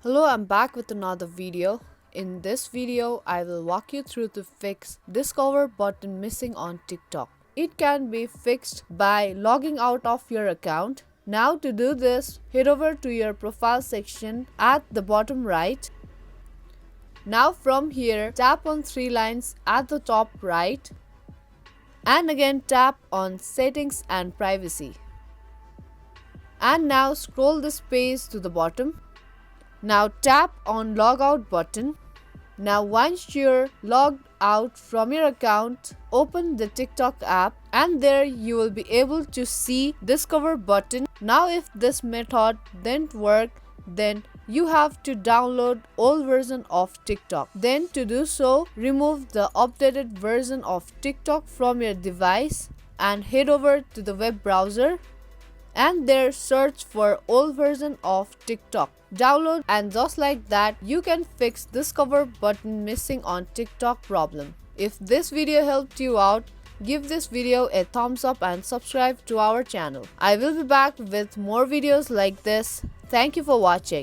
Hello, I'm back with another video. In this video, I will walk you through to fix discover button missing on TikTok. It can be fixed by logging out of your account. Now to do this, head over to your profile section at the bottom right. Now from here, tap on three lines at the top right and again tap on settings and privacy. And now scroll this page to the bottom. Now tap on logout button. Now once you're logged out from your account, open the TikTok app and there you will be able to see discover button. Now if this method didn't work, then you have to download old version of TikTok. Then to do so, remove the updated version of TikTok from your device and head over to the web browser and there search for old version of TikTok. Download, and just like that you can fix discover button missing on TikTok problem. If this video helped you out, give this video a thumbs up and subscribe to our channel. I will be back with more videos like this. Thank you for watching.